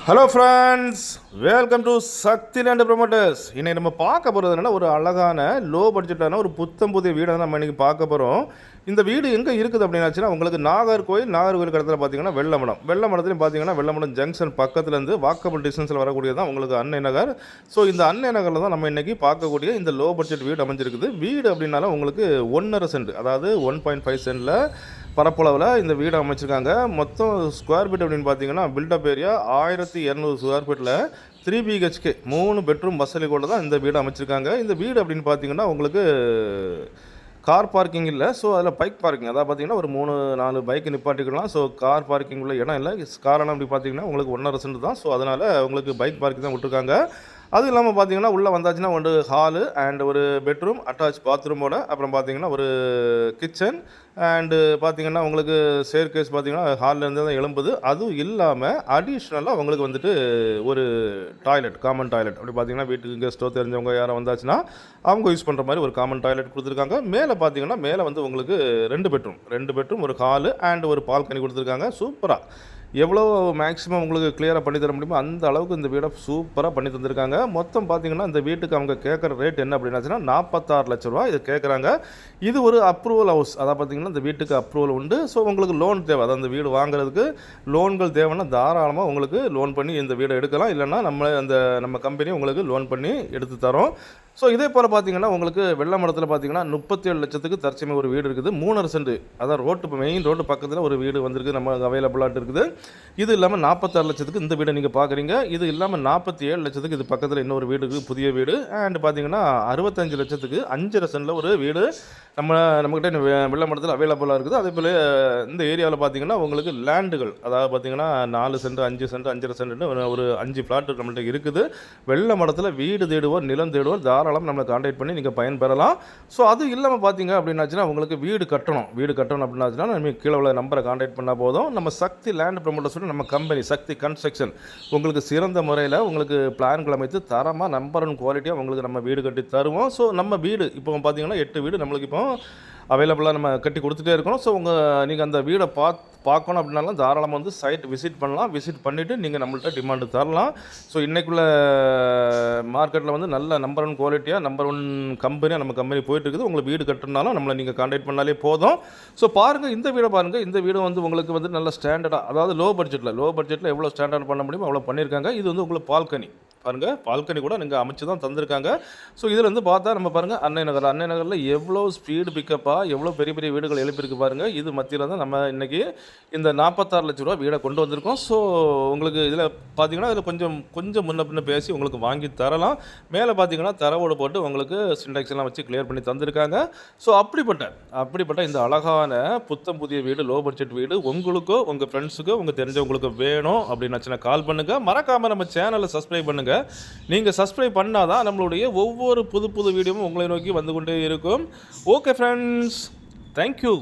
Hello friends, welcome to Shakti Land Promoters. இன்னைக்கு நம்ம பார்க்க போகிறது என்னென்னா, ஒரு அழகான லோ பட்ஜெட்டான ஒரு புத்தம் புதிய வீடை தான் நம்ம இன்றைக்கி பார்க்க போகிறோம். இந்த வீடு எங்கே இருக்குது அப்படின்னாச்சுன்னா, உங்களுக்கு நாகர்கோயில் இடத்துல பார்த்தீங்கன்னா வெள்ளமடத்துலையும் பார்த்தீங்கன்னா வெள்ளமடம் ஜங்ஷன் பக்கத்துலேருந்து வாக்கபிள் டிஸ்டன்ஸில் வரக்கூடியது தான் உங்களுக்கு அன்னை நகர். ஸோ இந்த அன்னை நகரில் தான் நம்ம இன்றைக்கி பார்க்கக்கூடிய இந்த லோ பட்ஜெட் வீடு அமைஞ்சிருக்குது. வீடு அப்படின்னாலும் உங்களுக்கு 1.5 சென்ட், அதாவது 1.5 சென்டில் பரப்பளவில் இந்த வீடு அமைச்சிருக்காங்க. மொத்தம் ஸ்கொயர் ஃபீட் அப்படின்னு பார்த்தீங்கன்னா பில்டப் ஏரியா 1200 ஸ்கொயர் ஃபீட்டில் 3 BHK 3 பெட்ரூம் வசதி கூட தான் இந்த வீடு அமைச்சிருக்காங்க. இந்த வீடு அப்படின்னு பார்த்தீங்கன்னா உங்களுக்கு கார் பார்க்கிங் இல்லை. ஸோ அதில் பைக் பார்க்கிங், அதாவது பார்த்தீங்கன்னா ஒரு 3-4 பைக் நிப்பாட்டிக்கலாம். ஸோ கார் பார்க்கிங் உள்ள இடம் இல்லை. காரணம் அப்படி பார்த்தீங்கன்னா உங்களுக்கு 1.5 சென்ட் தான். ஸோ அதனால் உங்களுக்கு பைக் பார்க்கிங் தான் விட்டுருக்காங்க. அது இல்லாமல் பார்த்தீங்கன்னா உள்ளே வந்தாச்சுன்னா ஒரு ஹாலு அண்ட் ஒரு பெட்ரூம் அட்டாச் பாத்ரூமோட, அப்புறம் பார்த்தீங்கன்னா ஒரு கிச்சன் அண்டு பார்த்தீங்கன்னா உங்களுக்கு ஸ்டேர் கேஸ் பார்த்தீங்கன்னா ஹால்லேருந்து தான் எழும்புது. அதுவும் இல்லாமல் அடிஷ்னலாக உங்களுக்கு வந்துட்டு ஒரு டாய்லெட், காமன் டாய்லெட். அப்படி பார்த்தீங்கன்னா வீட்டுக்கு கெஸ்ட்டோ தெரிஞ்சவங்க யாரும் வந்தாச்சுன்னா அவங்க யூஸ் பண்ணுற மாதிரி ஒரு காமன் டாய்லெட் கொடுத்துருக்காங்க. மேலே பார்த்தீங்கன்னா மேலே வந்து உங்களுக்கு 2 பெட்ரூம் ஒரு ஹாலு அண்ட் ஒரு பால்கனி கொடுத்துருக்காங்க. சூப்பராக எவ்வளோ மேக்ஸிமம் உங்களுக்கு கிளியராக பண்ணி தர முடியுமோ அந்த அளவுக்கு இந்த வீடை சூப்பராக பண்ணி தந்திருக்காங்க. மொத்தம் பார்த்தீங்கன்னா இந்த வீட்டுக்கு அவங்க கேட்குற ரேட் என்ன அப்படின்னாச்சுன்னா 46 லட்ச ரூபா இது கேட்குறாங்க. இது ஒரு அப்ரூவல் ஹவுஸ், அதாவது பார்த்தீங்கன்னா இந்த வீட்டுக்கு அப்ரூவல் உண்டு. ஸோ உங்களுக்கு லோன் தேவை, அதாவது அந்த வீடு வாங்குறதுக்கு லோன்கள் தேவைன்னா தாராளமாக உங்களுக்கு லோன் பண்ணி இந்த வீடை எடுக்கலாம். இல்லைன்னா நம்ம கம்பெனி உங்களுக்கு லோன் பண்ணி எடுத்து தரோம். ஸோ இதே போல் பார்த்தீங்கன்னா உங்களுக்கு வெள்ளமடத்தில் பார்த்தீங்கன்னா 37 லட்சத்துக்கு தற்சமயம் ஒரு வீடு இருக்குது. 3.5 சென்ட், அதான் மெயின் ரோட்டு பக்கத்தில் ஒரு வீடு வந்திருக்கு, நம்ம அவைலபிளாக இருக்குது. இது இல்லாமல் 46 லட்சத்துக்கு இந்த வீடை நீங்கள் பார்க்குறீங்க. இது இல்லாமல் 47 லட்சத்துக்கு இது பக்கத்தில் இன்னொரு வீடு, புதிய வீடு. அண்ட் பார்த்தீங்கன்னா 65 லட்சத்துக்கு 5.5 சென்டில் ஒரு வீடு நம்மக்கிட்ட வெள்ளமடத்தில் அவைலபிளாக இருக்குது. அதே போல் இந்த ஏரியாவில் பார்த்தீங்கன்னா உங்களுக்கு லேண்டுகள், அதாவது பார்த்தீங்கன்னா 4 சென்ட் 5 சென்ட் 5.5 சென்ட்னு ஒரு 5 பிளாட் நம்மள்கிட்ட இருக்குது. வெள்ளமடத்தில் வீடு தேடுவோர், நிலம் தேடுவோர் தாராளம் நம்மளை கான்டாக்ட் பண்ணி நீங்கள் பயன்பெறலாம். ஸோ அது இல்லாமல் பார்த்தீங்க அப்படின்னாச்சுன்னா உங்களுக்கு வீடு கட்டணும் அப்படின்னாச்சுன்னா நம்ம கீழே உள்ள நம்பரை கான்டாக்ட் பண்ணால் போதும். நம்ம சக்தி லேண்ட் ப்ரமோட்டர்ஸ் நம்ம கம்பெனி சக்தி கன்ஸ்ட்ரக்ஷன் உங்களுக்கு சிறந்த முறையில் உங்களுக்கு பிளான்கள் அமைத்து தரமாக நம்பர் 1 குவாலிட்டியாக உங்களுக்கு நம்ம வீடு கட்டி தருவோம். ஸோ நம்ம வீடு இப்போ பார்த்தீங்கன்னா 8 வீடு நம்மளுக்கு இப்போ அவைலபிளாக நம்ம கட்டி கொடுத்துட்டே இருக்கணும். ஸோ நீங்கள் அந்த வீடை பார்க்கணும் அப்படின்னாலும் தாராளமாக வந்து சைட் விசிட் பண்ணலாம். விசிட் பண்ணிவிட்டு நீங்கள் நம்மள்கிட்ட டிமாண்டு தரலாம். ஸோ இன்றைக்குள்ள மார்க்கெட்டில் வந்து நல்ல நம்பர் 1 குவாலிட்டியாக நம்பர் 1 கம்பெனியாக நம்ம கம்பெனி போயிட்டுருக்குது. உங்களுக்கு வீடு கட்டுனாலும் நம்மளை நீங்கள் கான்டாக்ட் பண்ணாலே போதும். ஸோ பாருங்கள், இந்த வீடை பாருங்கள். இந்த வீடு வந்து உங்களுக்கு வந்து நல்ல ஸ்டாண்டர்டாக, அதாவது லோ பட்ஜெட்டில் எவ்வளோ ஸ்டாண்டர்ட் பண்ண முடியுமோ அவ்வளோ பண்ணியிருக்காங்க. இது வந்து உங்களுக்கு பால்கனி பாருங்கள், பால்கனி கூட நீங்கள் அமைச்சு தான் தந்திருக்காங்க. ஸோ இதில் வந்து பார்த்தா நம்ம பாருங்கள் அன்னை நகரில் எவ்வளோ ஸ்பீடு பிக்கப்பாக எவ்வளோ பெரிய பெரிய வீடுகள் எழுப்பியிருக்கு பாருங்கள். இது மத்தியில் தான் நம்ம இன்றைக்கி இந்த 46 லட்ச ரூபா வீடை கொண்டு வந்திருக்கோம். ஸோ உங்களுக்கு இதில் பார்த்தீங்கன்னா இதில் கொஞ்சம் முன்ன பின்ன பேசி உங்களுக்கு வாங்கி தரலாம். மேலே பார்த்தீங்கன்னா தரவோடு போட்டு உங்களுக்கு சின்டெக்ஸ் எல்லாம் வச்சு கிளியர் பண்ணி தந்திருக்காங்க. ஸோ அப்படிப்பட்ட இந்த அழகான புத்தம் புதிய வீடு, லோ பட்ஜெட் வீடு உங்களுக்கோ உங்கள் ஃப்ரெண்ட்ஸுக்கோ உங்கள் தெரிஞ்சவங்களுக்கு வேணும் அப்படின்னாச்சுன்னா கால் பண்ணுங்கள். மறக்காமல் நம்ம சேனலை சப்ஸ்கிரைப் பண்ணுங்கள். நீங்கள் சப்ஸ்கிரைப் பண்ணாதான் நம்மளுடைய ஒவ்வொரு புது வீடியோவும் உங்களை நோக்கி வந்து கொண்டே இருக்கும். Okay friends, thank you.